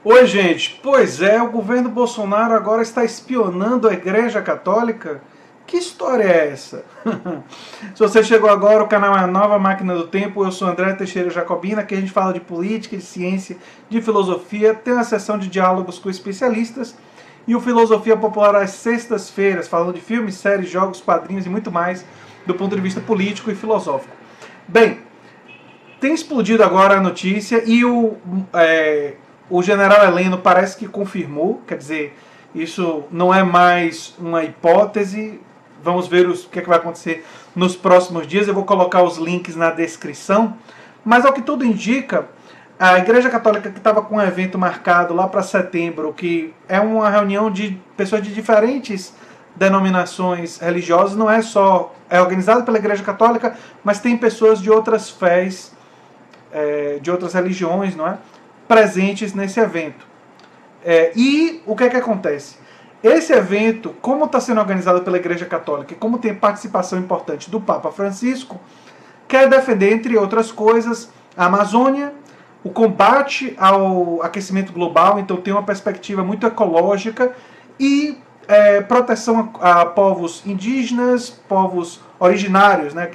Oi, gente. Pois é, o governo Bolsonaro agora está espionando a Igreja Católica? Que história é essa? Se você chegou agora, o canal é a Nova Máquina do Tempo. Eu sou André Teixeira Jacobina, aqui a gente fala de política, de ciência, de filosofia. Tem uma sessão de diálogos com especialistas e o Filosofia Popular às sextas-feiras, falando de filmes, séries, jogos, quadrinhos e muito mais do ponto de vista político e filosófico. Bem, tem explodido agora a notícia e o general Heleno parece que confirmou, quer dizer, isso não é mais uma hipótese. Vamos ver o que vai acontecer nos próximos dias. Eu vou colocar os links na descrição. Mas ao que tudo indica, a Igreja Católica, que estava com um evento marcado lá para setembro, que é uma reunião de pessoas de diferentes denominações religiosas, não é só... é organizado pela Igreja Católica, mas tem pessoas de outras fés, de outras religiões, não é? Presentes nesse evento. E o que é que acontece? Esse evento, como está sendo organizado pela Igreja Católica e como tem participação importante do Papa Francisco, quer defender, entre outras coisas, a Amazônia, o combate ao aquecimento global, então tem uma perspectiva muito ecológica e proteção a povos indígenas, povos originários, né,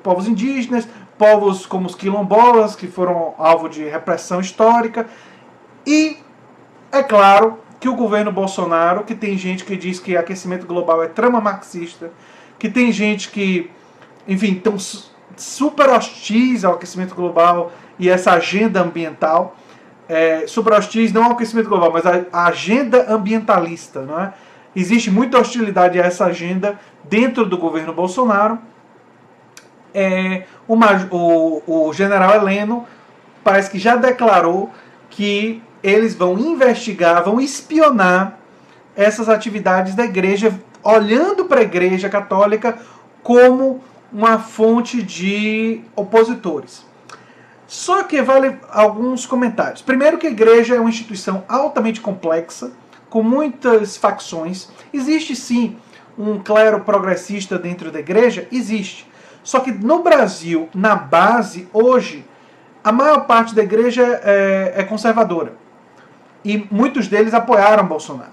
povos indígenas, povos como os quilombolas, que foram alvo de repressão histórica. E é claro que o governo Bolsonaro, que tem gente que diz que aquecimento global é trama marxista, que tem gente que, enfim, estão super hostis ao aquecimento global e essa agenda ambiental, super hostis não ao aquecimento global, mas a agenda ambientalista, não é? Existe muita hostilidade a essa agenda dentro do governo Bolsonaro. O general Heleno parece que já declarou que eles vão investigar, vão espionar essas atividades da igreja, olhando para a Igreja Católica como uma fonte de opositores. Só que vale alguns comentários. Primeiro, que a igreja é uma instituição altamente complexa, com muitas facções. Existe sim um clero progressista dentro da igreja? Existe. Só que no Brasil, na base, hoje, a maior parte da igreja é conservadora. E muitos deles apoiaram Bolsonaro.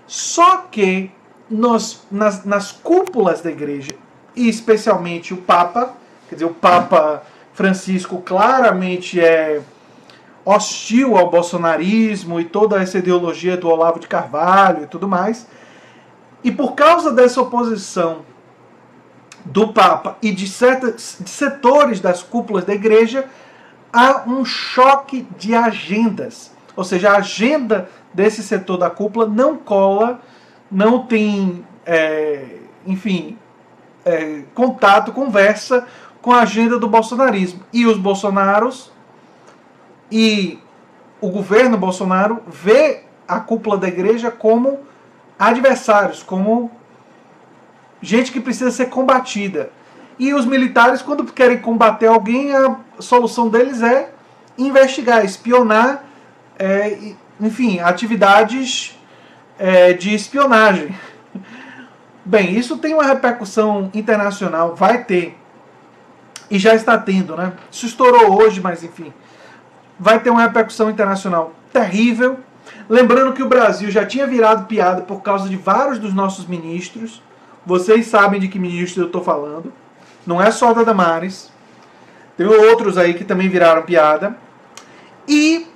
Só que nas cúpulas da igreja, e especialmente o Papa, quer dizer, o Papa Francisco claramente é hostil ao bolsonarismo e toda essa ideologia do Olavo de Carvalho e tudo mais. E por causa dessa oposição do Papa e de setores das cúpulas da igreja, há um choque de agendas. Ou seja, a agenda desse setor da cúpula não cola, não tem, contato, conversa com a agenda do bolsonarismo. E os bolsonaros e o governo Bolsonaro vê a cúpula da igreja como adversários, como gente que precisa ser combatida. E os militares, quando querem combater alguém, a solução deles é investigar, espionar, enfim, atividades de espionagem. Bem, isso tem uma repercussão internacional, vai ter, e já está tendo, né? Isso estourou hoje, mas enfim, vai ter uma repercussão internacional terrível. Lembrando que o Brasil já tinha virado piada por causa de vários dos nossos ministros. Vocês sabem de que ministro eu estou falando. Não é só da Damares. Tem outros aí que também viraram piada. E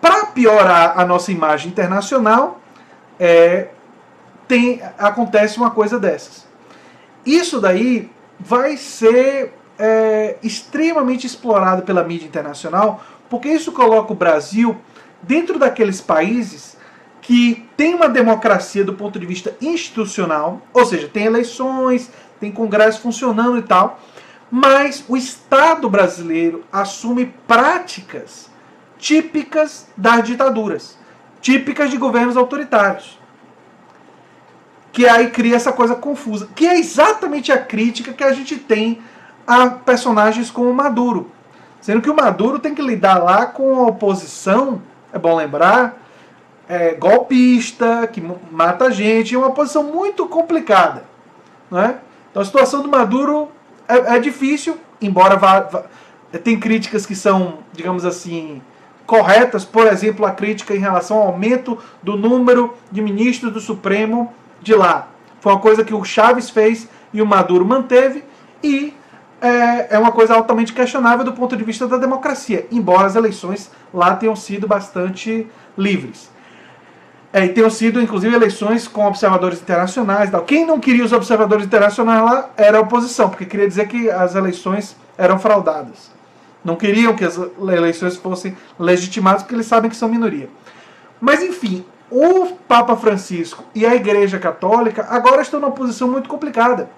para piorar a nossa imagem internacional, acontece uma coisa dessas. Isso daí vai ser extremamente explorado pela mídia internacional, porque isso coloca o Brasil dentro daqueles países que tem uma democracia do ponto de vista institucional, ou seja, tem eleições, tem congresso funcionando e tal, mas o Estado brasileiro assume práticas típicas das ditaduras, típicas de governos autoritários. Que aí cria essa coisa confusa, que é exatamente a crítica que a gente tem a personagens como o Maduro. Sendo que o Maduro tem que lidar lá com a oposição, é bom lembrar, golpista, que mata gente, é uma posição muito complicada. Não é? Então a situação do Maduro é difícil, embora tem críticas que são, digamos assim, corretas, por exemplo, a crítica em relação ao aumento do número de ministros do Supremo de lá. Foi uma coisa que o Chaves fez e o Maduro manteve, e é uma coisa altamente questionável do ponto de vista da democracia, embora as eleições lá tenham sido bastante livres. E tenham sido, inclusive, eleições com observadores internacionais. Tal. Quem não queria os observadores internacionais lá era a oposição, porque queria dizer que as eleições eram fraudadas. Não queriam que as eleições fossem legitimadas, porque eles sabem que são minoria. Mas, enfim, o Papa Francisco e a Igreja Católica agora estão numa posição muito complicada.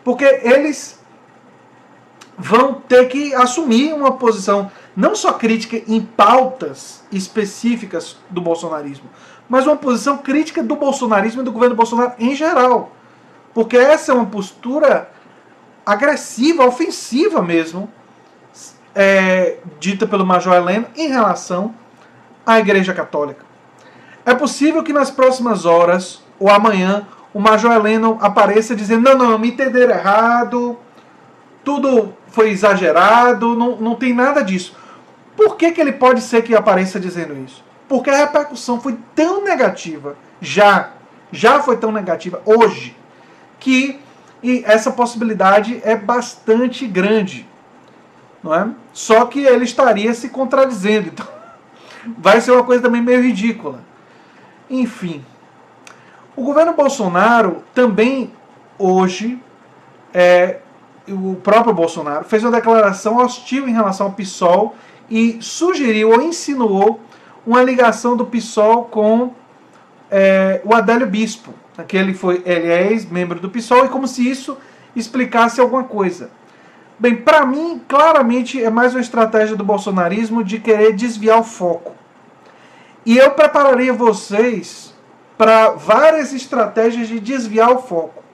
Porque eles vão ter que assumir uma posição não só crítica em pautas específicas do bolsonarismo, mas uma posição crítica do bolsonarismo e do governo Bolsonaro em geral. Porque essa é uma postura agressiva, ofensiva mesmo, dita pelo Major Heleno em relação à Igreja Católica. É possível que nas próximas horas ou amanhã o Major Heleno apareça dizendo: não, me entenderam errado, tudo foi exagerado, não tem nada disso. Por que ele pode ser que apareça dizendo isso? Porque a repercussão foi tão negativa, já foi tão negativa hoje, que essa possibilidade é bastante grande. Não é? Só que ele estaria se contradizendo. Então, vai ser uma coisa também meio ridícula. Enfim. O governo Bolsonaro também, hoje, o próprio Bolsonaro fez uma declaração hostil em relação ao PSOL e sugeriu ou insinuou uma ligação do PSOL com o Adélio Bispo. Ele é ex-membro do PSOL, e como se isso explicasse alguma coisa. Bem, para mim, claramente é mais uma estratégia do bolsonarismo de querer desviar o foco. E eu prepararia vocês para várias estratégias de desviar o foco.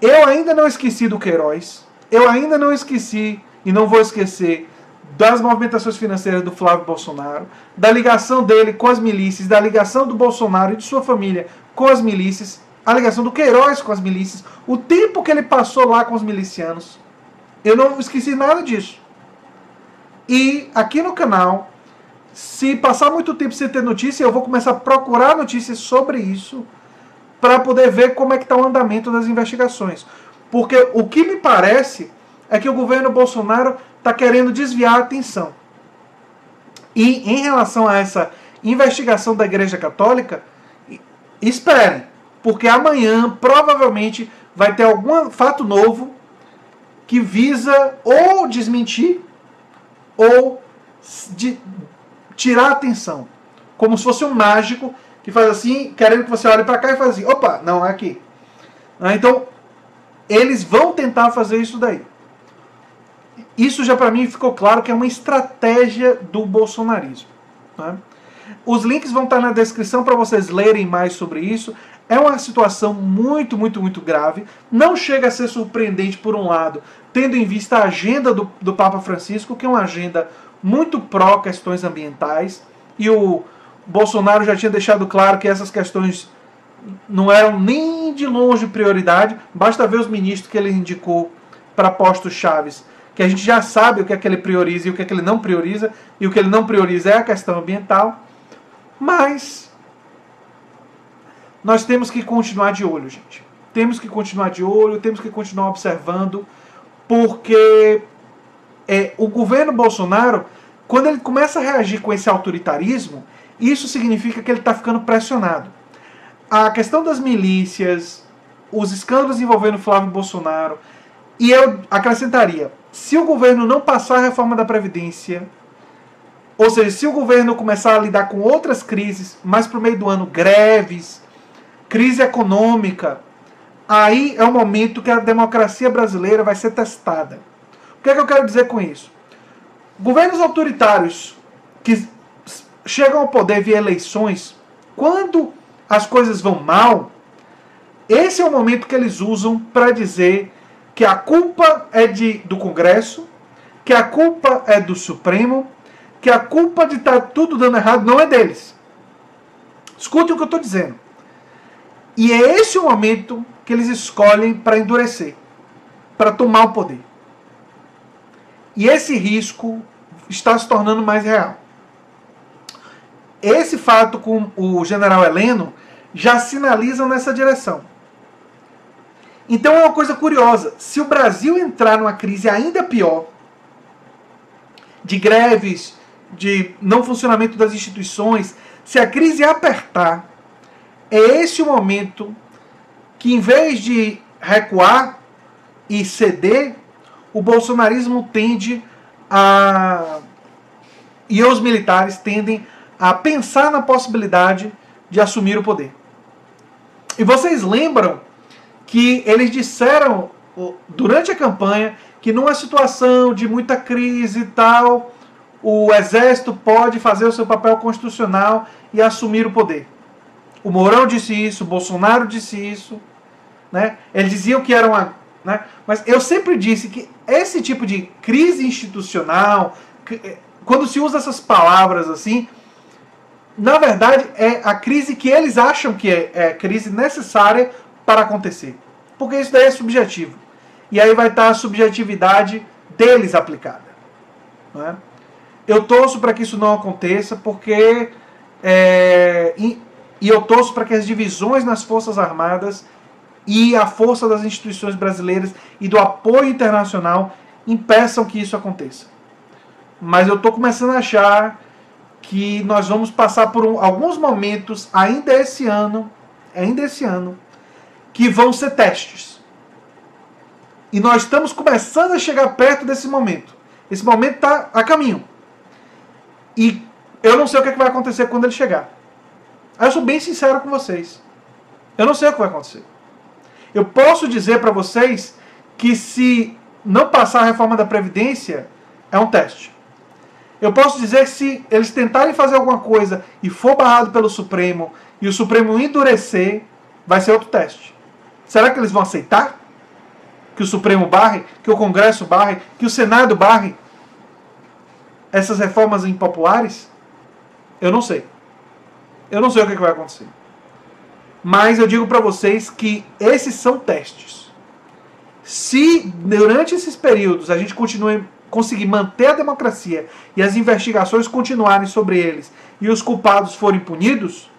Eu ainda não esqueci do Queiroz, eu ainda não esqueci e não vou esquecer das movimentações financeiras do Flávio Bolsonaro, da ligação dele com as milícias, da ligação do Bolsonaro e de sua família com as milícias, a ligação do Queiroz com as milícias, o tempo que ele passou lá com os milicianos. Eu não esqueci nada disso. E aqui no canal, se passar muito tempo sem ter notícia, eu vou começar a procurar notícias sobre isso para poder ver como é que está o andamento das investigações. Porque o que me parece é que o governo Bolsonaro está querendo desviar a atenção. E em relação a essa investigação da Igreja Católica, esperem, porque amanhã provavelmente vai ter algum fato novo que visa ou desmentir ou tirar a atenção. Como se fosse um mágico que faz assim, querendo que você olhe para cá e faz assim, opa, não, é aqui. Então, eles vão tentar fazer isso daí. Isso já para mim ficou claro que é uma estratégia do bolsonarismo. Né? Os links vão estar na descrição para vocês lerem mais sobre isso. É uma situação muito, muito, muito grave. Não chega a ser surpreendente por um lado, tendo em vista a agenda do Papa Francisco, que é uma agenda muito pró questões ambientais. E o Bolsonaro já tinha deixado claro que essas questões não eram nem de longe prioridade. Basta ver os ministros que ele indicou para postos chaves, que a gente já sabe o que é que ele prioriza e o que é que ele não prioriza. E o que ele não prioriza é a questão ambiental. Mas nós temos que continuar de olho, gente. Temos que continuar de olho, temos que continuar observando, porque o governo Bolsonaro, quando ele começa a reagir com esse autoritarismo, isso significa que ele está ficando pressionado. A questão das milícias, os escândalos envolvendo Flávio Bolsonaro, e eu acrescentaria, se o governo não passar a reforma da Previdência, ou seja, se o governo começar a lidar com outras crises, mais para o meio do ano, greves, crise econômica, aí é o momento que a democracia brasileira vai ser testada. O que é que eu quero dizer com isso? Governos autoritários que chegam ao poder via eleições, quando as coisas vão mal, esse é o momento que eles usam para dizer que a culpa é do Congresso, que a culpa é do Supremo, que a culpa de estar tudo dando errado não é deles. Escutem o que eu estou dizendo. E é esse o momento que eles escolhem para endurecer, para tomar o poder. E esse risco está se tornando mais real. esse fato com o general Heleno já sinalizam nessa direção. Então é uma coisa curiosa, se o Brasil entrar numa crise ainda pior, de greves, de não funcionamento das instituições, se a crise apertar, é esse o momento que, em vez de recuar e ceder, o bolsonarismo tende a... e os militares tendem a pensar na possibilidade de assumir o poder. E vocês lembram que eles disseram durante a campanha que numa situação de muita crise e tal, o exército pode fazer o seu papel constitucional e assumir o poder. O Mourão disse isso, o Bolsonaro disse isso, né? Eles diziam que era uma... Né? Mas eu sempre disse que esse tipo de crise institucional, quando se usa essas palavras assim, na verdade é a crise que eles acham que é crise necessária para acontecer. Porque isso daí é subjetivo. E aí vai estar a subjetividade deles aplicada. Não é? Eu torço para que isso não aconteça, porque... E eu torço para que as divisões nas Forças Armadas e a força das instituições brasileiras e do apoio internacional impeçam que isso aconteça. Mas eu estou começando a achar que nós vamos passar por alguns momentos, ainda esse ano, que vão ser testes. E nós estamos começando a chegar perto desse momento. Esse momento está a caminho. E eu não sei o que vai acontecer quando ele chegar. Eu sou bem sincero com vocês. Eu não sei o que vai acontecer. Eu posso dizer para vocês que se não passar a reforma da Previdência, é um teste. Eu posso dizer que se eles tentarem fazer alguma coisa e for barrado pelo Supremo, e o Supremo endurecer, vai ser outro teste. Será que eles vão aceitar? Que o Supremo barre? Que o Congresso barre? Que o Senado barre? Essas reformas impopulares? Eu não sei. Eu não sei o que vai acontecer. Mas eu digo para vocês que esses são testes. Se durante esses períodos a gente conseguir manter a democracia e as investigações continuarem sobre eles e os culpados forem punidos,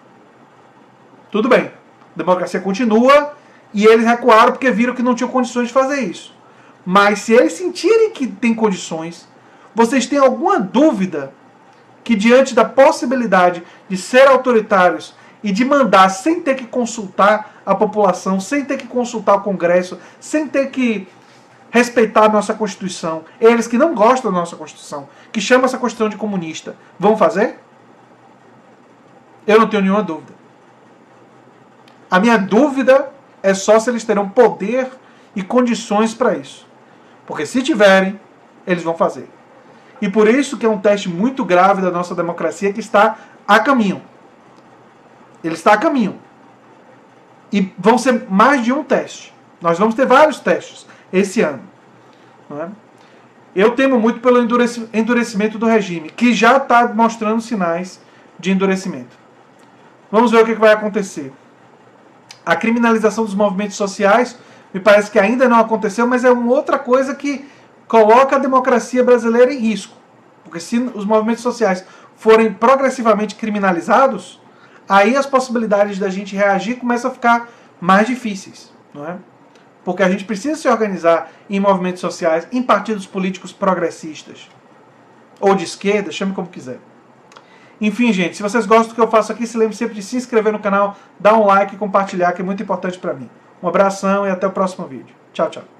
tudo bem. A democracia continua e eles recuaram porque viram que não tinham condições de fazer isso. Mas se eles sentirem que tem condições, vocês têm alguma dúvida que diante da possibilidade de ser autoritários e de mandar sem ter que consultar a população, sem ter que consultar o Congresso, sem ter que respeitar a nossa Constituição, eles que não gostam da nossa Constituição, que chamam essa Constituição de comunista, vão fazer? Eu não tenho nenhuma dúvida. A minha dúvida é só se eles terão poder e condições para isso. Porque se tiverem, eles vão fazer. E por isso que é um teste muito grave da nossa democracia que está a caminho. Ele está a caminho. E vão ser mais de um teste. Nós vamos ter vários testes esse ano. Não é? Eu temo muito pelo endurecimento do regime, que já está mostrando sinais de endurecimento. Vamos ver o que vai acontecer. A criminalização dos movimentos sociais me parece que ainda não aconteceu, mas é uma outra coisa que coloca a democracia brasileira em risco. Porque se os movimentos sociais forem progressivamente criminalizados, aí as possibilidades da gente reagir começam a ficar mais difíceis. Não é? Porque a gente precisa se organizar em movimentos sociais, em partidos políticos progressistas. Ou de esquerda, chame como quiser. Enfim, gente, se vocês gostam do que eu faço aqui, se lembre sempre de se inscrever no canal, dar um like e compartilhar, que é muito importante para mim. Um abração e até o próximo vídeo. Tchau, tchau.